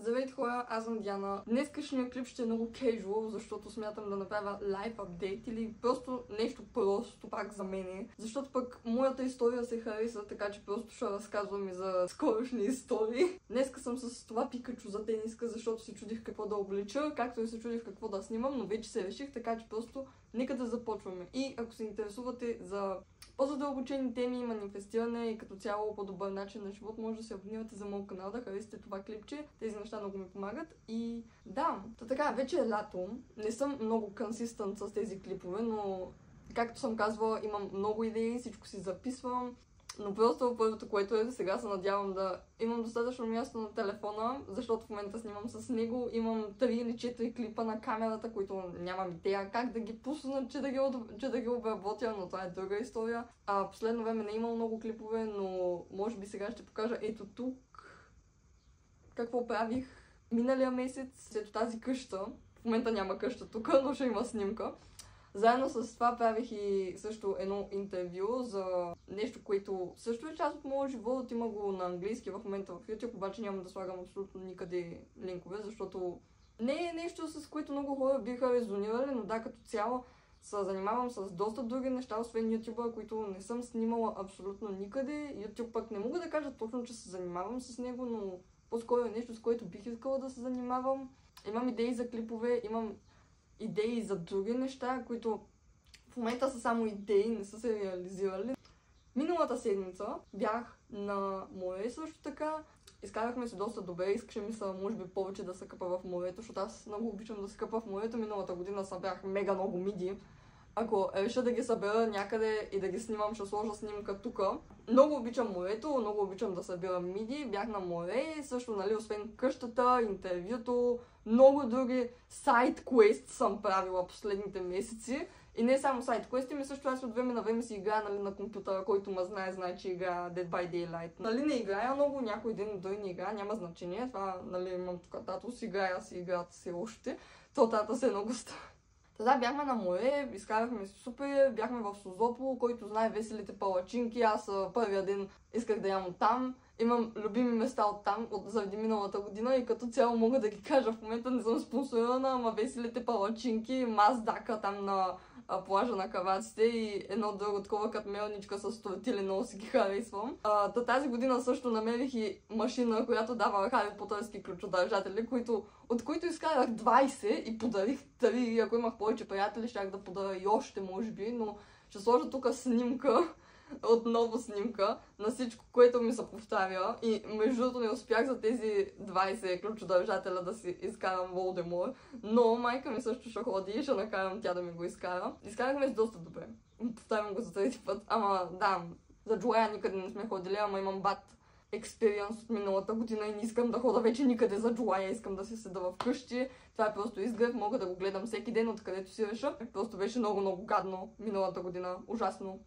Здравейте хора, аз съм Диана. Днескашният клип ще е много casual, защото смятам да направя live update или просто нещо просто пак за мене. Защото пък моята история се хареса, така че просто ще разказвам и за скорошни истории. Днеска съм с това пикачу за тениска, защото се чудих какво да облича, както и се чудих какво да снимам, но вече се реших, така че просто нека да започваме. И ако се интересувате за по-задълбочени теми, манифестиране и като цяло по-добър начин на живот, може да се абонирате за моят канал, да харесате това клипче. Тези неща много ми помагат. И да, така, вече е лято. Не съм много консистент с тези клипове, но както съм казвала, имам много идеи, всичко си записвам. Но просто първото, което е, сега се надявам да имам достатъчно място на телефона, защото в момента снимам с него. Имам 3 или 4 клипа на камерата, които нямам идея как да ги пусна, че да ги обработя, но това е друга история. Последно време не е имал много клипове, но може би сега ще покажа ето тук какво правих миналия месец. Ето тази къща. В момента няма къща тук, но ще има снимка. Заедно с това правих и също едно интервю за нещо, което също е част от моя живот. Има го на английски в момента в YouTube, обаче няма да слагам абсолютно никъде линкове, защото не е нещо, с което много хора биха резонирали, но да, като цяло се занимавам с доста други неща, освен YouTube, които не съм снимала абсолютно никъде. YouTube пък не мога да кажа точно, че се занимавам с него, но по-скоро е нещо, с което бих искала да се занимавам. Имам идеи за клипове, имам идеи за други неща, които в момента са само идеи, не са се реализирали. Миналата седмица бях на море също така. Изкарахме се доста добре, искаше ми се може би повече да се къпа в морето, защото аз много обичам да се къпа в морето. Миналата година събрах мега много миди. Ако реша да ги събера някъде и да ги снимам, ще сложа снимка тук. Много обичам морето, много обичам да събирам миди. Бях на море, също, нали, освен къщата, интервюто, много други сайт квест съм правила последните месеци. И не само сайт квести, ми също аз от време на време си играя, нали, на компютъра, който ме знае, че играя Dead by Daylight. Нали, не играя много, някой ден дори не играя, няма значение. Това, нали, имам тук тато си играя, си играят си още. То тата се е много стара. Тогава бяхме на море, изкарахме си супер, бяхме в Созопол, който знае веселите палачинки. Аз първия ден исках да ям там. Имам любими места от там, заради миналата година и като цяло мога да ги кажа. В момента не съм спонсорирана, ама веселите палачинки, Маздака там на плажа на Каваците и едно друго такова като мелничка с тортили, много си ги харесвам. Тази година също намерих и машина, която дава Хари Потърски ключодържатели, от които изкарах 20 и подарих 3. Ако имах повече приятели, щях да подаря и още, може би, но ще сложа тук снимка. Отново снимка на всичко, което ми се повтаря. И между другото не успях за тези 20 ключодържателя да си изкарам Волдемор, но майка ми също ще ходи и ще накарам тя да ми го изкара. Изкарахме с доста добре. Повтарям го за трети път. Ама да, за Джоя никъде не сме ходили, ама имам бад експириенс от миналата година и не искам да хода вече никъде за Джоя, искам да си седа вкъщи. Това е просто изглед, мога да го гледам всеки ден, откъдето си реша. Просто беше много гадно миналата година, ужасно.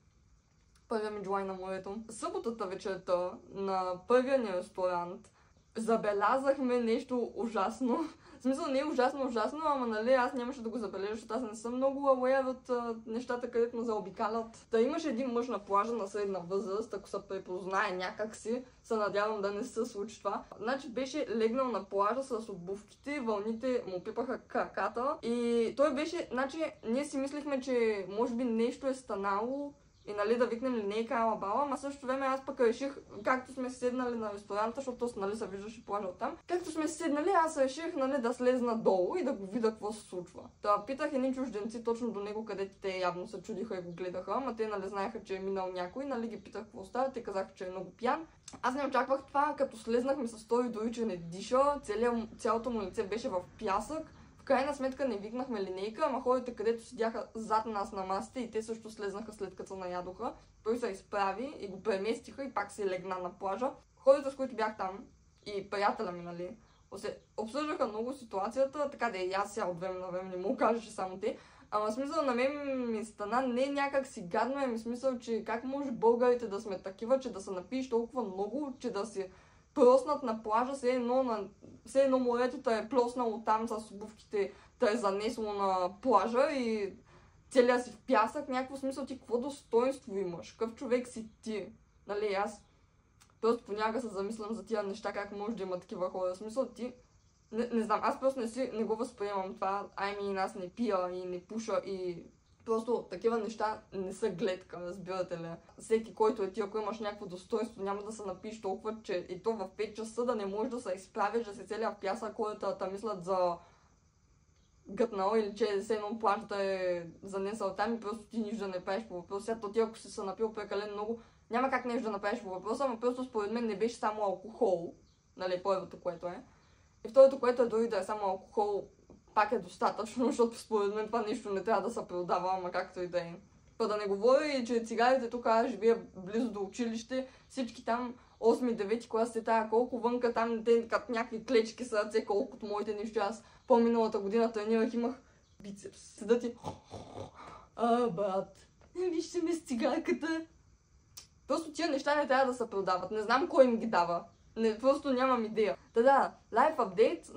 Първия ми Джулай на морето. Съботата вечерта на първия ни ресторант забелязахме нещо ужасно. В смисъл не е ужасно, ама нали аз нямаше да го забележа, защото аз не съм много aware от нещата, където ме заобикалят. Та имаше един мъж на плажа на средна възраст, ако се препознае някакси, се надявам да не се случи това. Значи беше легнал на плажа с обувките, вълните му пипаха краката и той беше, значи ние си мислихме, че може би нещо е станало, и нали да викнем линейка ала бала, ама също време аз пък реших, както сме седнали на ресторанта, защото нали се виждаше плажа оттам, както сме седнали, аз реших нали да слезна долу и да го видя какво се случва. Та питах едни чужденци точно до него, където те явно се чудиха и го гледаха, ама те нали знаеха, че е минал някой, нали ги питах какво става, те казаха, че е много пиян. Аз не очаквах това, като слезнахме с той дори, че не диша, цялото му лице беше в пясък. В крайна сметка не викнахме линейка, ама хората, където седяха зад нас на масите и те също слезнаха след като се наядоха. Той се изправи и го преместиха и пак се легна на плажа. Хората, с които бях там и приятеля ми, нали, обсъждаха много ситуацията, така да и аз сега от време на време не му кажа, че само те. Ама смисъл на мен ми стана не някак си гадно, ми смисъл, че как може българите да сме такива, че да се напиеш толкова много, че да си проснат на плажа, все едно морето е плоснало там с обувките, е занесло на плажа и целия си в пясък, някакво смисъл ти какво достоинство имаш, какъв човек си ти, нали аз просто понякога се замислям за тия неща, как може да има такива хора, в смисъл ти Не знам, аз просто не го възприемам това. Аз не пия и не пуша и просто такива неща не са гледка, разбирате ли. Всеки, който е ти, ако имаш някакво достоинство, няма да се напиш толкова, че и то в 5 часа да не можеш да се изправиш, да се целия в пясък, хората мислят за гътнал или че се едно плащ да е занесъл там и просто ти нищо да не правиш по въпроса. То ти ако си се напил прекалено много, няма как нещо да направиш по въпроса, но просто според мен не беше само алкохол, нали, първото, което е. И второто, което е дори да е само алкохол, пак е достатъчно, защото според мен това нещо не трябва да се продава, ама както и да е. Па да не говоря и, че цигарите тук, аз живея близо до училище, всички там 8-9 клас се тая колко вънка, там те като някакви клечки са ръце, колкото моите нищо. Аз по-миналата година тренирах, имах бицепс. Седат и... брат, вижте ме с цигарката. Просто тия неща не трябва да се продават. Не знам кой им ги дава. Просто нямам идея. Да, Life Update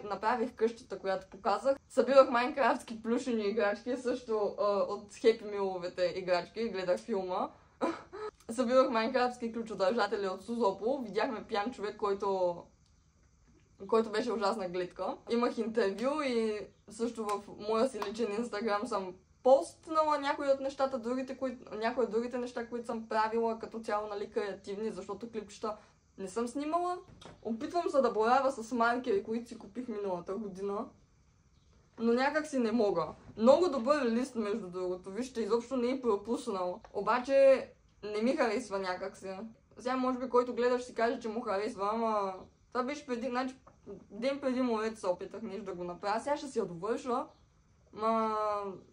направих къщата, която показах. Събирах майнкрафтски плюшени играчки, също от Happy Meal-овете играчки, гледах филма. Събирах майнкрафтски ключодържатели от Созопол. Видяхме пиян човек, който беше ужасна гледка. Имах интервю и също в моя си личен инстаграм съм постнала някои от нещата, някои от другите неща, които съм правила като цяло, нали, креативни, защото клипчета не съм снимала. Опитвам се да боравя с маркери, които си купих миналата година. Но някак си не мога. Много добър лист, между другото. Вижте, изобщо не е пропуснал. Обаче не ми харесва някак си. Сега може би който гледаш си каже, че му харесва, ама... Това беше преди, значи ден преди морето се опитах нещо да го направя. Сега ще си я довърша.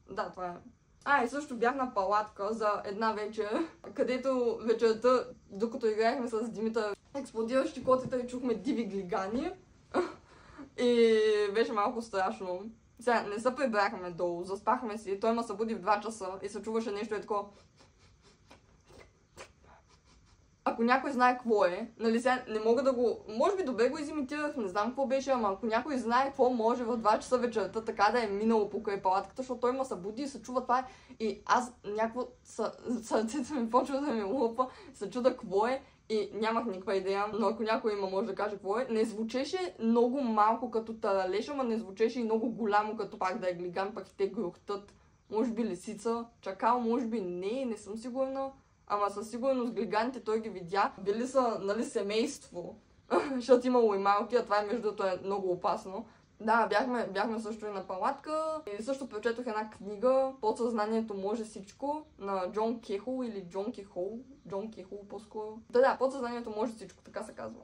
Да, това е. И също бях на палатка за една вечер, където вечерта, докато играехме с Димитър експлодиращи котета и чухме диви глигани. И беше малко страшно. Сега не се прибрахме долу, заспахме си, той ме събуди в 2 часа и се чуваше нещо е такова. Ако някой знае какво е, нали сега не мога да го... Може би добре го изимитирах, не знам какво беше, ама ако някой знае какво може в 2 часа вечерта така да е минало покрай палатката, защото той ме събуди и се чува това и аз някакво сърцето ми почва да ми лупа, се чуда какво е и нямах никаква идея, но ако някой има може да каже какво е. Не звучеше много малко като таралеж, ама не звучеше и много голямо като пак да е глиган, пък и те грохтат. Може би лисица, чакал, може би не съм сигурна. Ама със сигурност глиганите той ги видя. Били са, нали, семейство, защото имало и малки, а това е между другото е много опасно. Да, бяхме също и на палатка и също прочетох една книга "Подсъзнанието може всичко" на Джон Кехол или Джон Кехол по-скоро. Да, "Подсъзнанието може всичко", така се казва.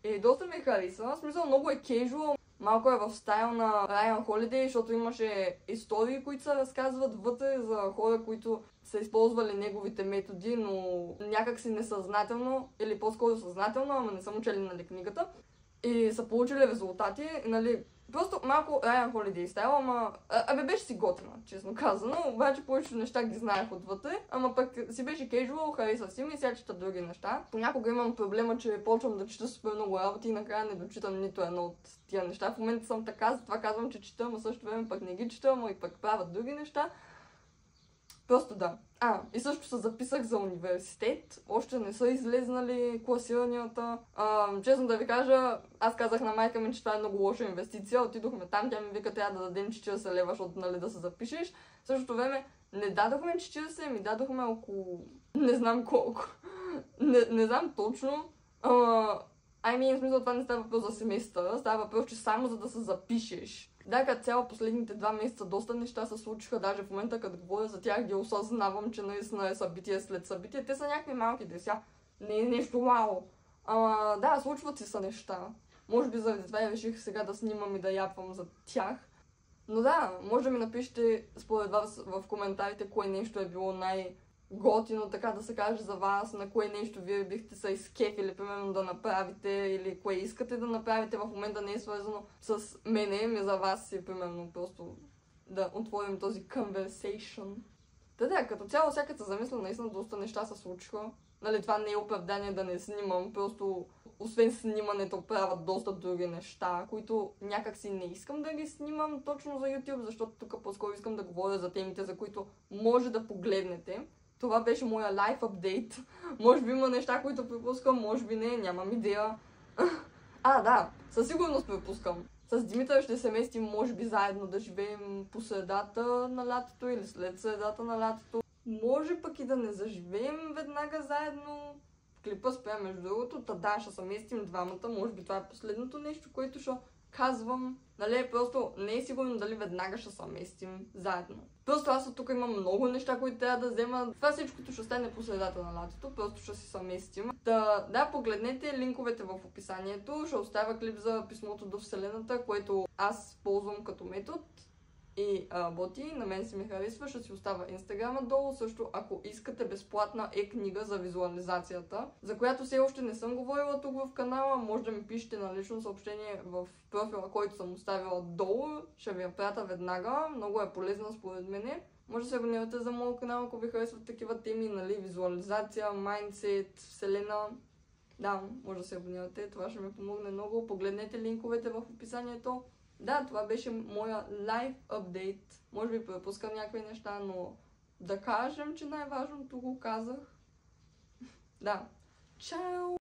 И доста ми хареса, в смисъл много е кежуал, малко е в стайл на Райан Холидей, защото имаше истории, които се разказват вътре за хора, които са използвали неговите методи, но някак си несъзнателно, или по-скоро съзнателно, ама не са учили, нали, книгата. И са получили резултати, нали, просто малко Райан Холидей стайл, ама... беше си готина, честно казано, обаче повечето неща ги знаех отвътре, ама пък си беше кежуал, хареса си ми и сега чета други неща. Понякога имам проблема, че почвам да чета супер много работи и накрая не дочитам нито едно от тия неща. В момента съм така, затова казвам, че чета, но също време пък не ги чета, ама и пък правят други неща. Просто да. И също се записах за университет. Още не са излезнали класиранията. Честно да ви кажа, аз казах на майка ми, че това е много лоша инвестиция. Отидохме там, тя ми вика, трябва да дадем 40 лева, защото, нали, да се запишеш. В същото време не дадохме 40, ми дадохме около... Не знам колко. Не знам точно. В смисъл, това не става въпрос за семестъра, става въпрос, че само за да се запишеш. Да, като цяло последните 2 месеца доста неща се случиха, даже в момента като говоря за тях ги осъзнавам, че наистина е събитие след събитие. Те са някакви малки деся, не е нещо вау. Да, случват си са неща. Може би заради това я реших сега да снимам и да япвам за тях. Но да, може да ми напишете според вас в коментарите кое нещо е било най-готино, така да се каже, за вас, на кое нещо вие бихте се изкефили, примерно, да направите, или кое искате да направите, в момента не е свързано с мене, ми за вас и примерно просто да отворим този conversation. Да, като цяло, всяка се замисля, наистина доста неща се случиха. Нали, това не е оправдание да не снимам, просто освен снимането правят доста други неща, които някак си не искам да ги снимам точно за YouTube, защото тук по-скоро искам да говоря за темите, за които може да погледнете. Това беше моя Life Update. Може би има неща, които пропускам, може би не, нямам идея. Да, със сигурност пропускам. С Димитър ще се местим, може би заедно да живеем по средата на лятото или след средата на лятото. Може пък и да не заживеем веднага заедно. В клипа спря между другото, да, ще се местим двамата, може би това е последното нещо, което ще казвам. Нали, просто не е сигурно дали веднага ще се местим заедно. Просто аз от тук имам много неща, които трябва да взема. Това всичкото ще стане по средата на лятото, просто ще си съместим. Да, погледнете линковете в описанието, ще оставя клип за писмото до Вселената, което аз ползвам като метод и работи, на мен си ми харесва, ще си оставя инстаграма долу. Също, ако искате безплатна книга за визуализацията, за която все още не съм говорила тук в канала, може да ми пишете на лично съобщение в профила, който съм оставила долу, ще ви я пратя веднага, много е полезна според мене. Може да се абонирате за моят канал, ако ви харесват такива теми, нали, визуализация, майндсет, вселена. Да, може да се абонирате, това ще ми помогне много. Погледнете линковете в описанието. Да, това беше моя лайф апдейт. Може би пропускам някакви неща, но да кажем, че най-важното го казах. Да. Чао!